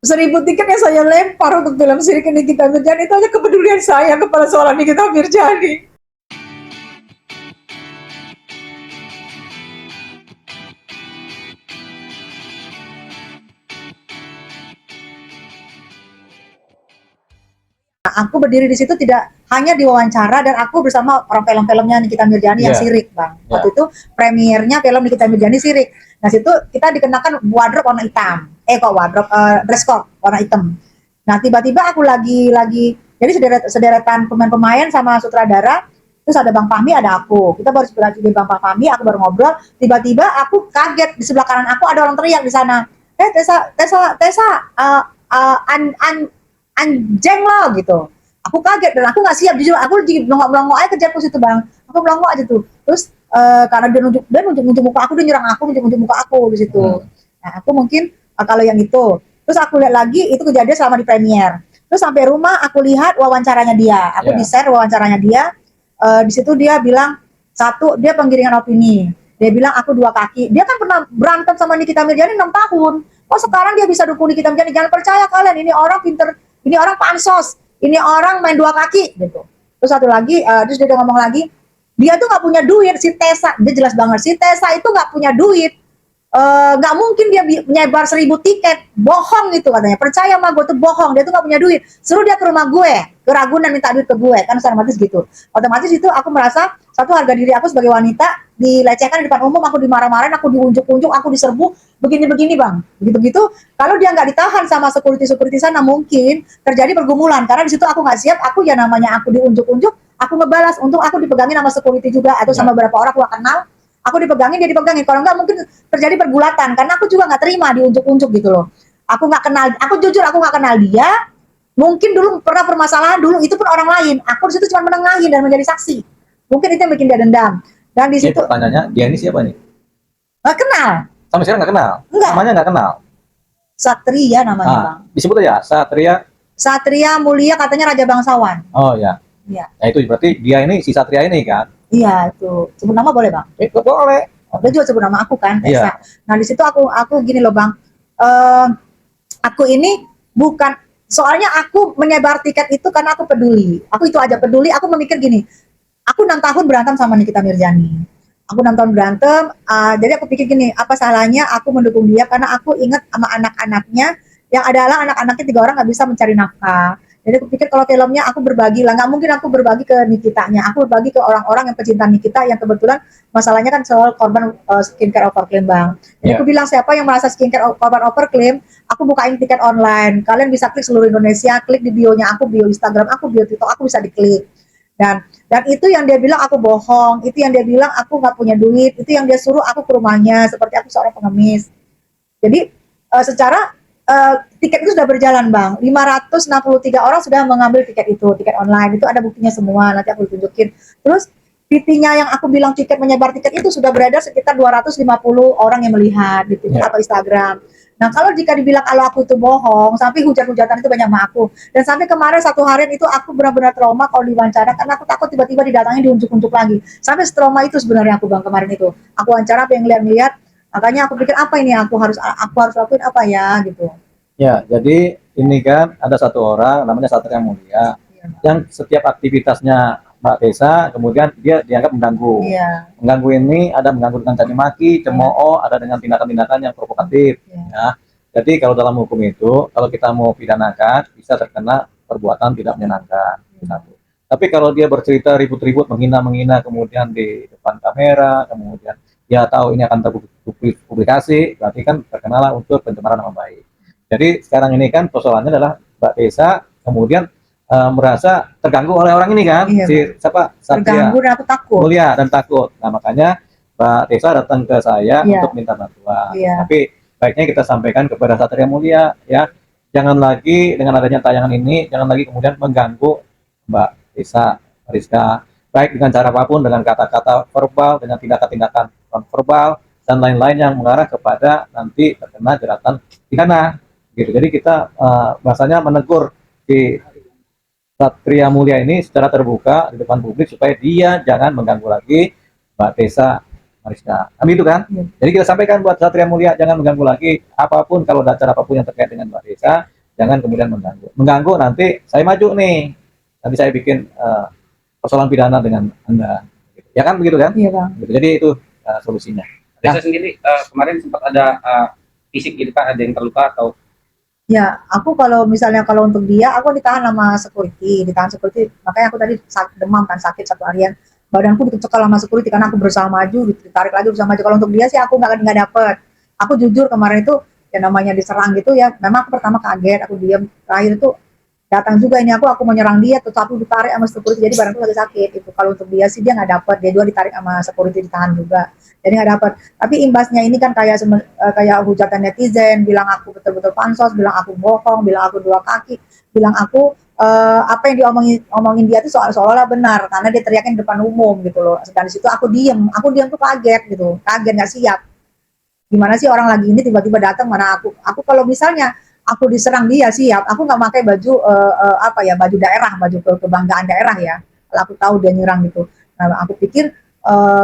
1.000 tiket yang saya lempar untuk film Sirik Nikita Mirjani itu hanya kepedulian saya kepada seorang Nikita Mirjani. Aku berdiri di situ tidak hanya diwawancara, dan aku bersama orang film-filmnya Nikita Mirjani yang Sirik, Bang. Waktu itu premiernya film Nikita Mirjani Sirik. Nah, situ kita dikenakan wardrobe warna hitam. Dress code warna hitam. Nah, tiba-tiba aku lagi jadi sederetan pemain-pemain sama sutradara, terus ada Bang Fahmi, ada aku. Kita baru sebelah di Bang Fahmi, aku baru ngobrol, tiba-tiba aku kaget, di sebelah kanan aku ada orang teriak di sana. Tessa, anjing lo gitu. Aku kaget dan aku nggak siap, jujur aku lagi melongo aja kejar ke situ, Bang. Aku melongo aja tuh. Terus karena dia nunjuk muka aku, dia nyerang aku, nunjuk muka aku di situ. Nah, aku mungkin kalau yang itu. Terus aku lihat lagi itu kejadian selama di premier. Terus sampai rumah aku lihat wawancaranya dia. Aku di-share wawancaranya dia. Di situ dia bilang, satu, dia penggiringan opini. Dia bilang aku dua kaki. Dia kan pernah berantem sama Nikita Mirjani 6 tahun. Oh, sekarang dia bisa dukung Nikita Mirjani. Jangan percaya kalian, ini orang pinter, ini orang pansos, ini orang main dua kaki gitu. Terus satu lagi, terus dia ngomong lagi, dia tuh nggak punya duit, si Tessa, dia jelas banget, si Tessa itu nggak punya duit, nggak mungkin dia nyebar 1.000 tiket, bohong itu katanya, percaya sama gue tuh bohong, dia tuh nggak punya duit, suruh dia ke rumah gue, ke Ragunan minta duit ke gue, kan otomatis gitu. Otomatis itu aku merasa satu, harga diri aku sebagai wanita dilecehkan di depan umum, aku dimarah-marahin, aku diunjuk-unjuk, aku diserbu, begini-begini, Bang. Begitu-begitu, kalau dia nggak ditahan sama security sana, mungkin terjadi pergumulan, karena di situ aku nggak siap, aku ya namanya aku diunjuk-unjuk, aku ngebalas, untung aku dipegangin sama security juga, atau sama beberapa orang aku gak kenal, aku dipegangin, dia dipegangin. Kalau enggak mungkin terjadi pergulatan, karena aku juga nggak terima diunjuk-unjuk gitu loh. Aku nggak kenal, aku jujur aku nggak kenal dia. Mungkin dulu pernah permasalahan dulu, itu pun orang lain. Aku di situ cuma menengahin dan menjadi saksi. Mungkin itu yang bikin dia dendam. Dan di situ pertanyaannya, dia ini siapa nih? Nggak kenal. Sampai sekarang nggak kenal? Enggak. Namanya nggak kenal? Satria namanya, Bang. Disebut aja Satria. Satria Mulia, katanya Raja Bangsawan. Oh ya. Iya. Nah itu berarti dia ini, si Satria ini kan? Iya, itu. Sebut nama boleh, Bang? Boleh. Dia juga sebut nama aku kan, Tessa. Iya. Nah, di situ aku gini loh, Bang. Aku ini bukan, soalnya aku menyebar tiket itu karena aku peduli. Aku itu aja peduli, aku memikir gini, aku 6 tahun berantem sama Nikita Mirjani. Aku 6 tahun berantem, jadi aku pikir gini, apa salahnya aku mendukung dia, karena aku ingat sama anak-anaknya, yang adalah anak-anaknya 3 orang nggak bisa mencari nafkah. Jadi aku pikir kalau filmnya aku berbagi lah, nggak mungkin aku berbagi ke Nikitanya, aku berbagi ke orang-orang yang pecinta Nikita, yang kebetulan masalahnya kan soal korban skincare overclaim, Bang. Jadi aku bilang, siapa yang merasa skincare korban overclaim, aku bukain tiket online, kalian bisa klik seluruh Indonesia, klik di bio-nya aku, bio Instagram aku, bio TikTok aku, bisa diklik. Dan itu yang dia bilang aku bohong, itu yang dia bilang aku nggak punya duit, itu yang dia suruh aku ke rumahnya seperti aku seorang pengemis. Jadi secara tiket itu sudah berjalan, Bang. 563 orang sudah mengambil tiket itu, tiket online, itu ada buktinya semua, nanti aku tunjukin. Terus PT-nya yang aku bilang tiket menyebar tiket itu sudah beredar sekitar 250 orang yang melihat di Twitter atau Instagram. Nah, kalau jika dibilang kalau aku itu bohong, sampai hujat-hujatan itu banyak sama aku. Dan sampai kemarin 1 harian itu aku benar-benar trauma kalau diwawancara, karena aku takut tiba-tiba didatangi diunjuk-unjuk lagi. Sampai trauma itu sebenarnya aku, Bang, kemarin itu. Aku wawancara, pengen lihat-lihat, makanya aku pikir apa ini, aku harus lakuin apa ya gitu. Ya, jadi ini kan ada satu orang namanya Satria Mulia, yang setiap aktivitasnya Mbak Tessa, kemudian dia dianggap mengganggu. Mengganggu ini ada mengganggu dengan caci maki, cemooh, ada dengan tindakan-tindakan yang provokatif. Ya. Jadi kalau dalam hukum itu, kalau kita mau pidanakan, bisa terkena perbuatan tidak menyenangkan. Tapi kalau dia bercerita ribut-ribut, menghina-menghina, kemudian di depan kamera, kemudian dia tahu ini akan terpublikasi, berarti kan terkenalah unsur pencemaran nama baik. Jadi sekarang ini kan persoalannya adalah Mbak Tessa kemudian merasa terganggu oleh orang ini kan, siapa? Satria. Terganggu dan aku takut. Mulia dan takut. Nah makanya Mbak Tessa datang ke saya untuk minta bantuan. Tapi baiknya kita sampaikan kepada Satria Mulia, ya, jangan lagi dengan adanya tayangan ini, jangan lagi kemudian mengganggu Mbak Tessa, Rizka, baik dengan cara apapun, dengan kata-kata verbal, dengan tindakan-tindakan non verbal dan lain-lain yang mengarah kepada nanti terkena jeratan pidana. Gitu. Jadi kita bahasanya menegur di Satria Mulia ini secara terbuka di depan publik supaya dia jangan mengganggu lagi Mbak Tessa Mariska. Kami itu kan. Jadi kita sampaikan buat Satria Mulia jangan mengganggu lagi apapun, kalau ada acara apapun yang terkait dengan Mbak Tessa, jangan kemudian mengganggu. Mengganggu nanti saya maju nih, nanti saya bikin persoalan pidana dengan Anda. Ya kan begitu kan? Iya Bang. Gitu. Jadi itu solusinya. Desa sendiri kemarin sempat ada fisik gitu Pak, ada yang terluka atau? Ya, aku kalau misalnya kalau untuk dia, aku ditahan sama ditahan security. Makanya aku tadi demam kan, sakit 1 harian. Badanku dicekal sama security karena aku berusaha maju, ditarik lagi berusaha maju. Kalau untuk dia sih aku nggak dapet. Aku jujur kemarin itu yang namanya diserang gitu ya. Memang aku pertama kaget, aku diam. Terakhir itu datang juga ini aku menyerang dia, tetapi ditarik sama security. Jadi badanku lagi sakit. Itu kalau untuk dia sih dia nggak dapet. Dia juga ditarik sama security, ditahan juga. Jadi nggak dapat. Tapi imbasnya ini kan kayak hujatan netizen, bilang aku betul-betul pansos, bilang aku bohong, bilang aku 2 kaki, bilang aku apa yang diomongin dia itu seolah-olah benar karena dia teriakin depan umum gitu loh. Dan di situ aku diem tuh kaget gitu, kaget nggak siap. Gimana sih orang lagi ini tiba-tiba datang mana aku kalau misalnya aku diserang dia siap, aku nggak pakai baju baju daerah, baju kebanggaan daerah ya. Kalau aku tahu dia nyerang gitu. Nah, aku pikir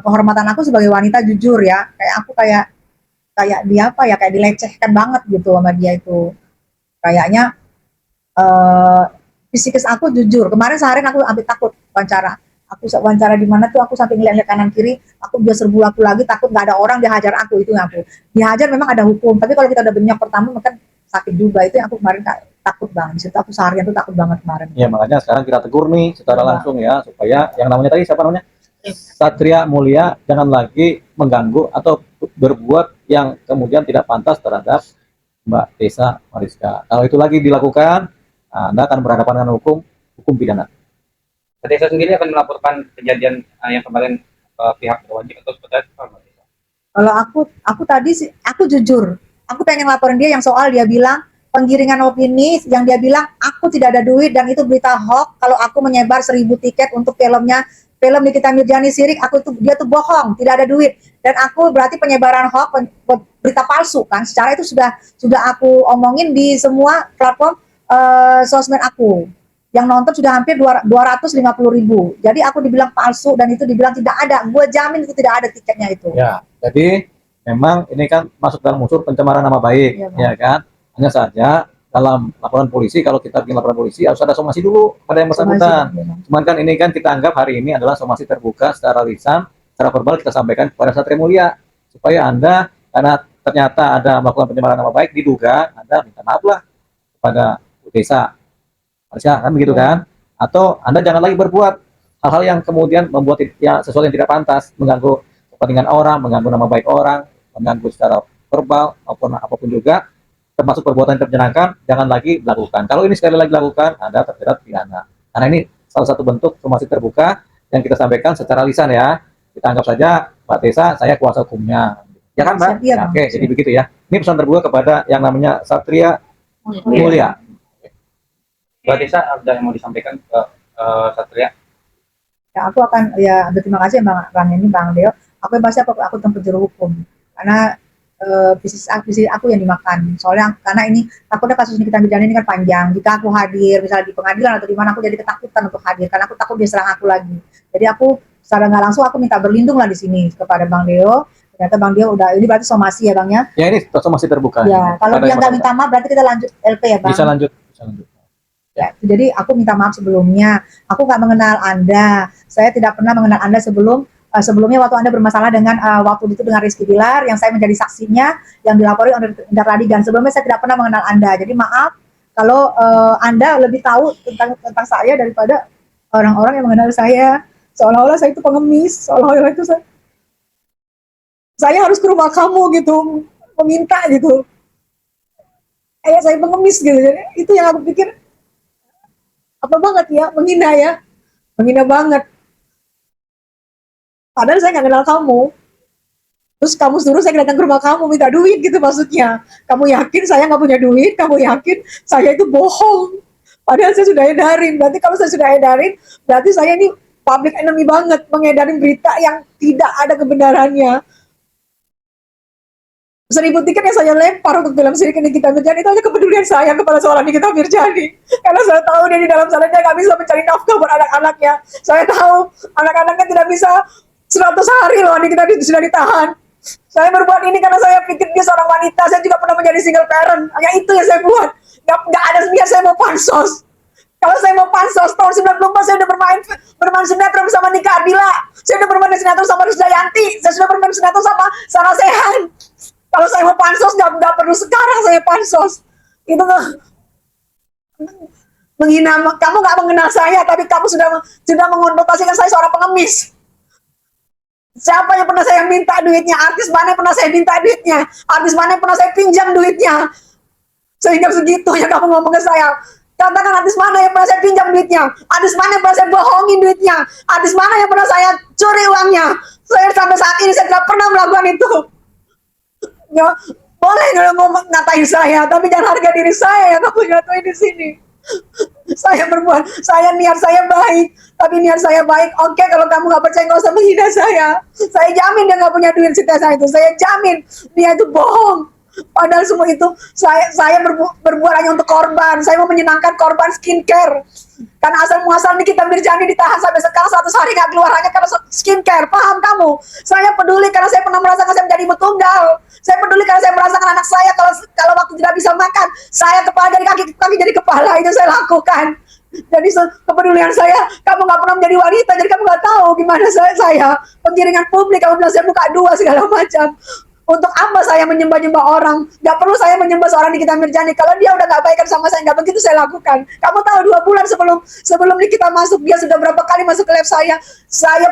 kehormatan aku sebagai wanita jujur ya, kayak dia kayak dilecehkan banget gitu sama dia itu. Kayaknya psikis aku jujur. Kemarin seharian aku hampir takut wawancara. Aku wawancara di mana tuh aku sampai ngeliat kanan kiri, aku dia serbu aku lagi takut nggak ada orang dihajar aku itu aku. Dihajar memang ada hukum, tapi kalau kita udah benyok pertama kan sakit juga itu yang aku kemarin takut banget. Di situ aku seharian tuh takut banget kemarin. Ya makanya sekarang kita tegur nih secara langsung ya supaya yang namanya tadi siapa namanya? Satria Mulia jangan lagi mengganggu atau berbuat yang kemudian tidak pantas terhadap Mbak Tessa Mariska. Kalau itu lagi dilakukan, Anda akan berhadapan dengan hukum pidana. Desa sendiri akan melaporkan kejadian yang kemarin pihak berwajib atau seperti apa Mbak Tessa? Kalau aku tadi sih aku jujur, aku pengen laporin dia yang soal dia bilang penggiringan opini yang dia bilang aku tidak ada duit dan itu berita hoax kalau aku menyebar 1.000 tiket untuk film Nikita Mirzani Sirik, dia tuh bohong, tidak ada duit dan aku berarti penyebaran hoax, berita palsu kan. Secara itu sudah aku omongin di semua platform sosmed aku. Yang nonton sudah hampir 250.000. Jadi aku dibilang palsu dan itu dibilang tidak ada. Gue jamin itu tidak ada tiketnya itu. Ya, jadi memang ini kan masuk dalam unsur pencemaran nama baik, ya kan? Hanya saja dalam laporan polisi, kalau kita bikin laporan polisi harus ada somasi dulu pada yang bersangkutan. Cuman kan ini kan kita anggap hari ini adalah somasi terbuka secara lisan, secara verbal kita sampaikan kepada Satria Mulia supaya Anda karena ternyata ada melakukan pencemaran nama baik diduga, Anda minta maaf lah kepada Bu Tessa. Harusnya kan begitu kan? Atau Anda jangan lagi berbuat hal-hal yang kemudian membuat ya sesuatu yang tidak pantas, mengganggu kepentingan orang, mengganggu nama baik orang, mengganggu secara verbal maupun apapun juga, termasuk perbuatan yang terjenangkan, jangan lagi dilakukan. Kalau ini sekali lagi dilakukan, Anda terjerat pidana. Karena ini salah satu bentuk somasi terbuka yang kita sampaikan secara lisan ya. Kita anggap saja Mbak Tessa, saya kuasa hukumnya. Ya kan Mbak? Iya, Ya, oke, jadi begitu ya. Ini pesan terbuka kepada yang namanya Satria Mulia. Mbak Tessa ada yang mau disampaikan ke Satria? Ya, aku akan berterima kasih Bang ini Bang Deo. Aku pasti aku tempuh jalur hukum karena bisnis aku yang dimakan. Soalnya karena ini takutnya kasus Nikita Mirzani ini kan panjang. Jika aku hadir misalnya di pengadilan atau di mana aku jadi ketakutan untuk hadir karena aku takut dia serang aku lagi. Jadi aku secara nggak langsung aku minta berlindung lah di sini kepada Bang Deo. Ternyata Bang Deo udah ini berarti somasi ya Bang ya. Ya ini somasi terbuka. Ya, kalau dia nggak minta maaf berarti kita lanjut LP ya Bang. Bisa lanjut. Ya, jadi aku minta maaf sebelumnya. Aku nggak mengenal Anda. Saya tidak pernah mengenal Anda sebelumnya waktu Anda bermasalah dengan waktu itu dengan Rizky Bilar yang saya menjadi saksinya yang dilapori oleh Indra Radigan. Sebelumnya saya tidak pernah mengenal Anda. Jadi maaf kalau Anda lebih tahu tentang saya daripada orang-orang yang mengenal saya. Seolah-olah saya itu pengemis, seolah-olah itu saya harus ke rumah kamu gitu, meminta gitu. Saya pengemis gitu. Jadi, itu yang aku pikir apa banget ya, menghina banget. Padahal saya nggak kenal kamu. Terus kamu suruh saya datang ke rumah kamu minta duit gitu maksudnya. Kamu yakin saya nggak punya duit? Kamu yakin saya itu bohong? Padahal saya sudah edarin. Berarti kalau saya sudah edarin, berarti saya ini public enemy banget, mengedarin berita yang tidak ada kebenarannya. 1.000 tiket yang saya lempar untuk film Sirik Nikita Mirzani itu hanya kepedulian saya kepada seorang Nikita Mirzani. Karena saya tahu dia di dalam sana dia nggak bisa mencari nafkah buat anak-anaknya. Saya tahu anak-anaknya tidak bisa 100 hari loh Nikita sudah ditahan. Saya berbuat ini karena saya pikir dia seorang wanita. Saya juga pernah menjadi single parent. Hanya itu yang saya buat. Nggak ada mau pansos. Kalau saya mau pansos, tahun 94 saya udah bermain sinetron sama Nika Ardila. Saya udah bermain sinetron sama Risdayanti. Saya sudah bermain sinetron sama Sarah Sehan. Kalau saya mau pansos, nggak perlu sekarang saya pansos. Itu menghina. Kamu nggak mengenal saya, tapi kamu sudah mengonotasikan saya seorang pengemis. Siapa yang pernah saya minta duitnya? Artis mana yang pernah saya minta duitnya? Artis mana yang pernah saya pinjam duitnya? Sehingga segitunya kamu ngomong ke saya. Katakan artis mana yang pernah saya pinjam duitnya? Artis mana yang pernah saya bohongin duitnya? Artis mana yang pernah saya curi uangnya? Saya sampai saat ini saya tidak pernah melakukan itu. Ya, boleh ngomong ngatain saya, tapi jangan harga diri saya yang kamu jatuhin di sini. Saya niat saya baik, tapi niat saya baik. Oke, kalau kamu nggak percaya nggak usah menghina saya. Saya jamin dia nggak punya duit cerita saya itu. Saya jamin dia itu bohong. Padahal semua itu saya berbuat hanya untuk korban. Saya mau menyenangkan korban skincare. Karena asal muasal Nikita Mirzani ditahan sampai sekarang 100 hari nggak keluar hanya karena skincare. Paham kamu? Saya peduli karena saya pernah merasakan saya menjadi ibu tunggal. Saya peduli karena saya merasakan anak saya kalau waktu tidak bisa makan, saya kepala dari kaki jadi kepala. Itu saya lakukan. Jadi kepedulian saya, kamu nggak pernah menjadi wanita, jadi kamu nggak tahu gimana saya penggiringan publik. Kamu bilang saya buka dua segala macam. Untuk apa saya menyembah-nyembah orang? Gak perlu saya menyembah seorang Nikita Mirzani. Kalau dia udah gak baikan sama saya, gak begitu saya lakukan. Kamu tahu 2 bulan sebelum Nikita masuk, dia sudah berapa kali masuk ke live saya.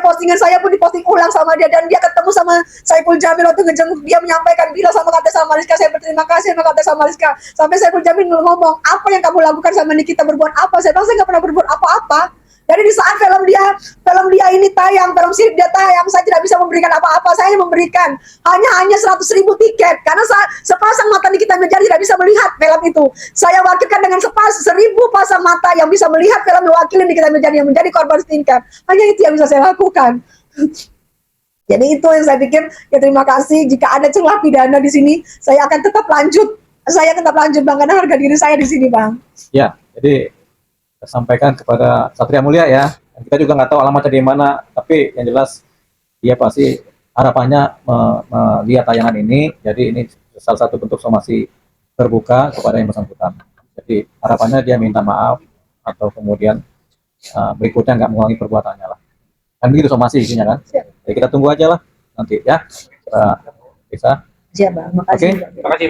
Postingan saya pun diposting ulang sama dia. Dan dia ketemu sama Saiful Jamil waktu ngejenguk. Dia menyampaikan bila sama kata sama Rizka, saya berterima kasih sama kata sama Rizka. Sampai Saiful Jamil ngomong, apa yang kamu lakukan sama Nikita, berbuat apa? Saya bilang saya gak pernah berbuat apa-apa. Jadi di saat film dia ini tayang, film sirip dia tayang, saya tidak bisa memberikan apa-apa. Saya memberikan hanya 100.000 tiket karena sepasang mata Nikita Mirzani tidak bisa melihat film itu. Saya wakilkan dengan 1.000 pasang mata yang bisa melihat film mewakili Nikita Mirzani yang menjadi korban skincare. Hanya itu yang bisa saya lakukan. Jadi itu yang saya pikir. Ya terima kasih. Jika ada celah pidana di sini, saya akan tetap lanjut. Saya tetap lanjut bang, karena harga diri saya di sini bang. Ya, jadi sampaikan kepada Satria Mulia ya. Kita juga nggak tahu alamatnya di mana, tapi yang jelas dia pasti harapannya melihat tayangan ini. Jadi ini salah satu bentuk somasi terbuka kepada yang bersangkutan. Jadi harapannya dia minta maaf atau kemudian berikutnya nggak mengulangi perbuatannya lah. Kan begitu somasi isinya kan. Jadi kita tunggu aja lah nanti ya. Bisa. Siap bang, makasih. Oke. Terima kasih.